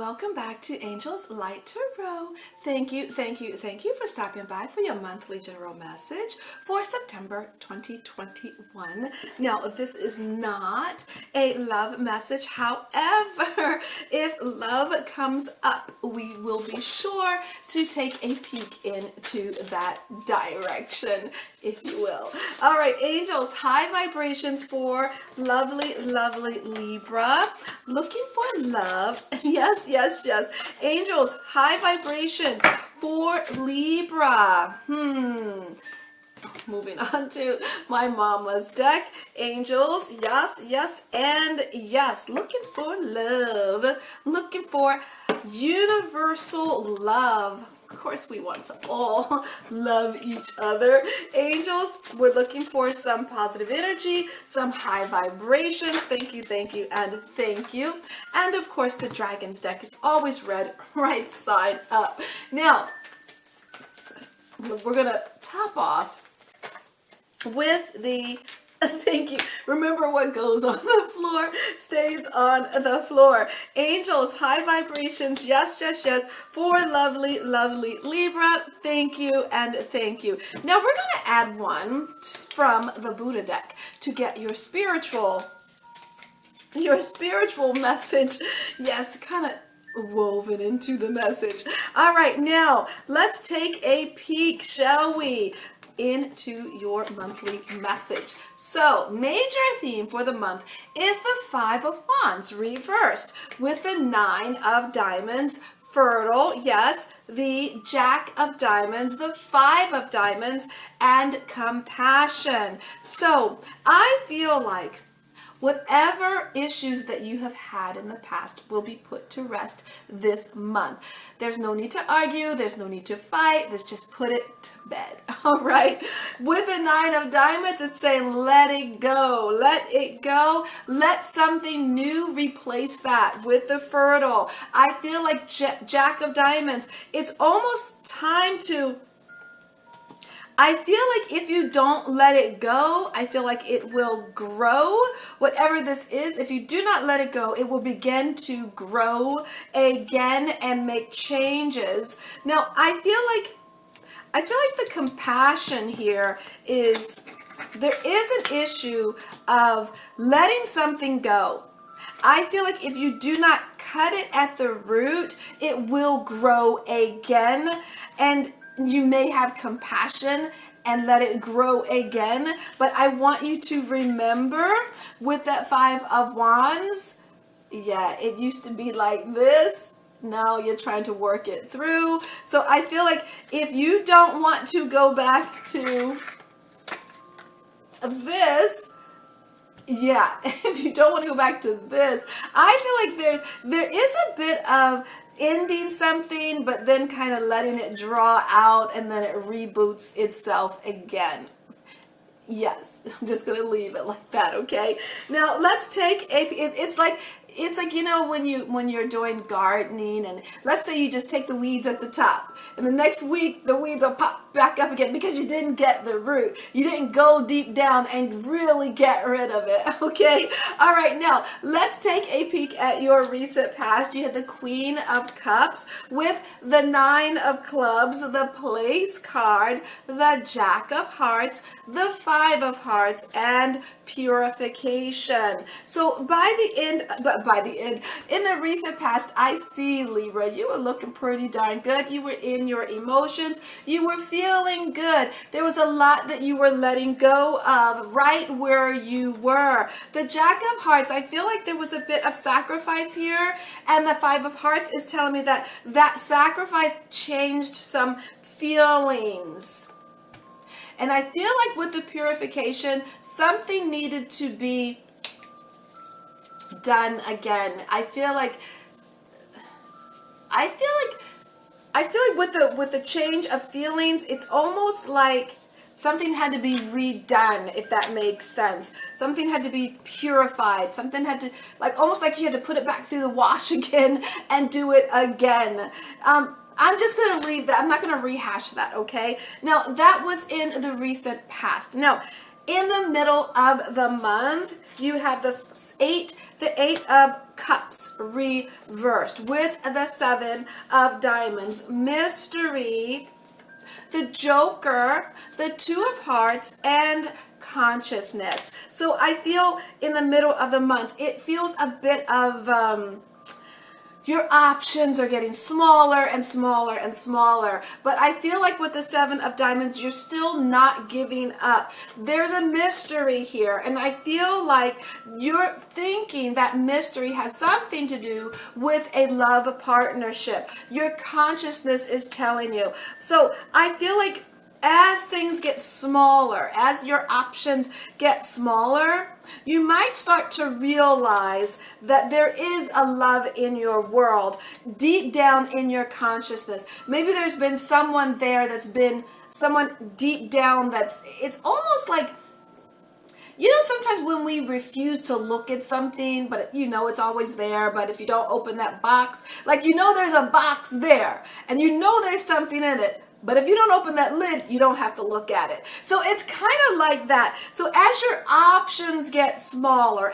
welcome back to Angel's Light Tarot. Thank you for stopping by for your monthly general message for September 2021. Now, this is not a love message. However, if love comes up, we will be sure to take a peek into that direction, if you will. All right, angels, high vibrations for lovely Libra. Looking for love. Yes. Angels, high vibrations for Libra. Moving on to my mama's deck. Angels, yes, and yes. Looking for love. Looking for universal love. Of course, we want to all love each other. Angels, we're looking for some positive energy, some high vibrations. Thank you, and thank you. And of course, the Dragon's deck is always read right side up. Now, we're going to top off with the thank you. Remember, what goes on the floor stays on the floor. Angels, high vibrations. Yes, for lovely Libra. Thank you and thank you. Now we're going to add one from the Buddha deck to get your spiritual message. Yes, kind of woven into the message. All right, now let's take a peek, shall we, into your monthly message. So, major theme for the month is the Five of Wands reversed with the Nine of Diamonds, fertile, yes, the Jack of Diamonds, the Five of Diamonds, and compassion. So, I feel like whatever issues that you have had in the past will be put to rest this month. There's no need to argue. There's no need to fight. Let's just put it to bed. All right. With the Nine of Diamonds, it's saying let it go. Let it go. Let something new replace that. With the fertile, I feel like Jack of Diamonds, it's almost time to, I feel like if you don't let it go, I feel like it will grow. Whatever this is, if you do not let it go, it will begin to grow again and make changes. Now, I feel like the compassion here is, there is an issue of letting something go. I feel like if you do not cut it at the root, it will grow again, and you may have compassion and let it grow again. But I want you to remember with that Five of Wands, yeah, it used to be like this. Now you're trying to work it through. So I feel like if you don't want to go back to this, yeah, if you don't want to go back to this, I feel like there is a bit of ending something, but then kind of letting it draw out, and then it reboots itself again. Yes, I'm just going to leave it like that, okay? Now, let's take it's like, you know, when you're doing gardening, and let's say you just take the weeds at the top, and the next week the weeds will pop back up again because you didn't get the root. You didn't go deep down and really get rid of it, okay? All right, now let's take a peek at your recent past. You had the Queen of Cups with the Nine of Clubs, the Place card, the Jack of Hearts, the Five of Hearts, and purification. So in the recent past, I see, Libra, you were looking pretty darn good. You were in your emotions. You were feeling good. There was a lot that you were letting go of right where you were. The Jack of Hearts, I feel like there was a bit of sacrifice here, and the Five of Hearts is telling me that that sacrifice changed some feelings. And I feel like with the purification, something needed to be done again. I feel like with the change of feelings, it's almost like something had to be redone, if that makes sense. Something had to be purified. Something had to, like, almost like you had to put it back through the wash again and do it again. I'm just going to leave that. I'm not going to rehash that, okay? Now, that was in the recent past. Now, in the middle of the month, you have the Eight of Cups reversed with the Seven of Diamonds, mystery, the Joker, the Two of Hearts, and consciousness. So I feel in the middle of the month, it feels a bit of your options are getting smaller and smaller and smaller. But I feel like with the Seven of Diamonds, you're still not giving up. There's a mystery here. And I feel like you're thinking that mystery has something to do with a love partnership. Your consciousness is telling you. So I feel like as things get smaller, as your options get smaller, you might start to realize that there is a love in your world, deep down in your consciousness. Maybe there's been someone there that's been someone deep down it's almost like, you know, sometimes when we refuse to look at something, but you know it's always there, but if you don't open that box, like you know there's a box there, and you know there's something in it, but if you don't open that lid, you don't have to look at it. So it's kind of like that. So as your options get smaller,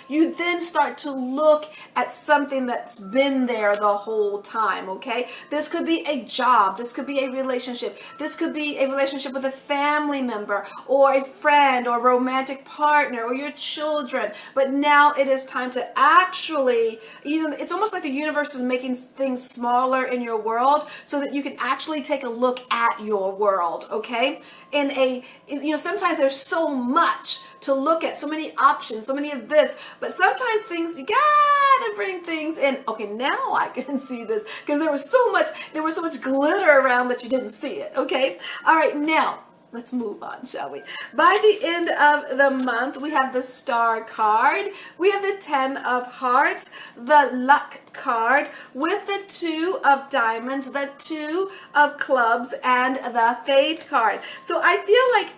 you then start to look at something that's been there the whole time, okay? This could be a job. This could be a relationship. This could be a relationship with a family member or a friend or romantic partner or your children. But now it is time to actually, you know, it's almost like the universe is making things smaller in your world so that you can actually take a look at your world, okay? Sometimes there's so much to look at, so many options, so many of this, but sometimes things, you gotta bring things in. Okay, now I can see this because there was so much glitter around that you didn't see it, okay? All right, now, let's move on, shall we? By the end of the month, we have the Star card. We have the Ten of Hearts, the Luck card, with the Two of Diamonds, the Two of Clubs, and the Faith card. So I feel like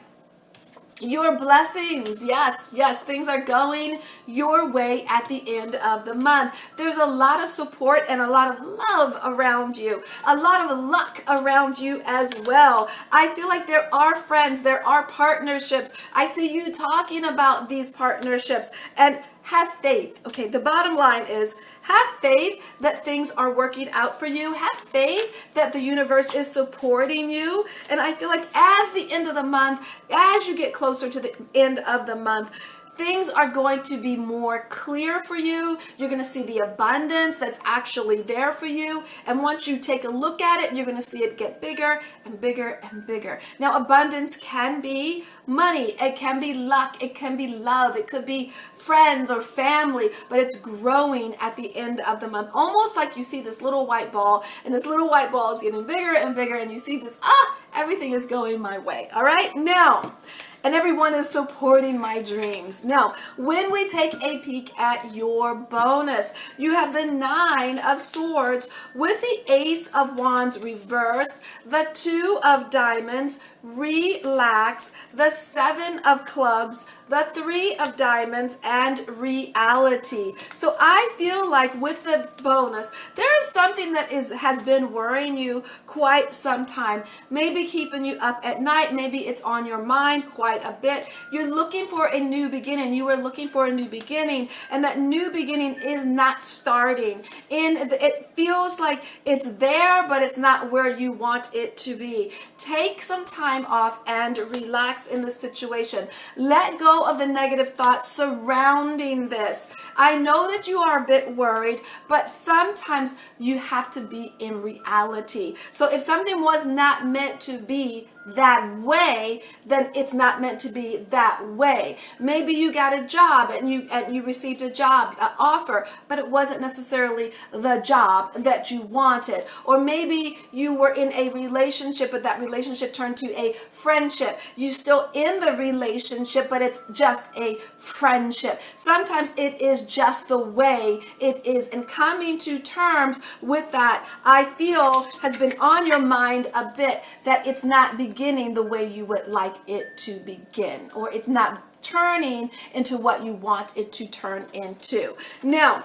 your blessings, yes, things are going your way at the end of the month. There's a lot of support and a lot of love around you, a lot of luck around you as well. I feel like there are friends, there are partnerships. I see you talking about these partnerships, and have faith. Okay, the bottom line is have faith that things are working out for you. Have faith that the universe is supporting you. And I feel like as the end of the month, as you get closer to the end of the month, things are going to be more clear for you. You're going to see the abundance that's actually there for you. And once you take a look at it, you're going to see it get bigger and bigger and bigger. Now, abundance can be money. It can be luck. It can be love. It could be friends or family, but it's growing at the end of the month. Almost like you see this little white ball, and this little white ball is getting bigger and bigger, and you see this, everything is going my way. All right, now, and everyone is supporting my dreams. Now, when we take a peek at your bonus, you have the Nine of Swords with the Ace of Wands reversed, the Two of Diamonds, relax, the Seven of Clubs, the Three of Diamonds, and reality. So I feel like with the bonus, there is something that has been worrying you quite some time, maybe keeping you up at night, maybe it's on your mind quite a bit. You're looking for a new beginning. You were looking for a new beginning, and that new beginning is not starting. It feels like it's there, but it's not where you want it to be. Take some time off and relax in the situation. Let go of the negative thoughts surrounding this. I know that you are a bit worried, but sometimes you have to be in reality. So if something was not meant to be that way, then it's not meant to be that way. Maybe you got a job and you received a job offer, but it wasn't necessarily the job that you wanted. Or maybe you were in a relationship, but that relationship turned to a friendship. You're still in the relationship, but it's just a friendship. Sometimes it is just the way it is, and coming to terms with that, I feel, has been on your mind a bit, that it's not beginning the way you would like it to begin, or it's not turning into what you want it to turn into. Now,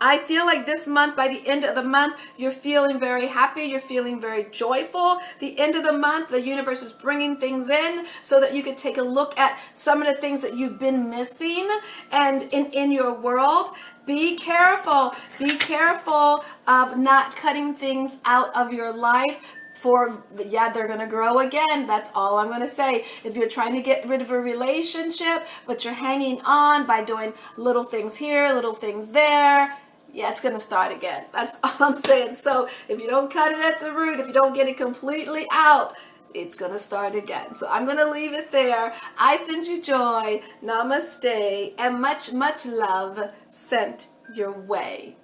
I feel like this month, by the end of the month, you're feeling very happy. You're feeling very joyful. The end of the month, the universe is bringing things in so that you can take a look at some of the things that you've been missing and in your world. Be careful. Be careful of not cutting things out of your life. They're going to grow again. That's all I'm going to say. If you're trying to get rid of a relationship, but you're hanging on by doing little things here, little things there, yeah, it's going to start again. That's all I'm saying. So if you don't cut it at the root, if you don't get it completely out, it's going to start again. So I'm going to leave it there. I send you joy, namaste, and much, much love sent your way.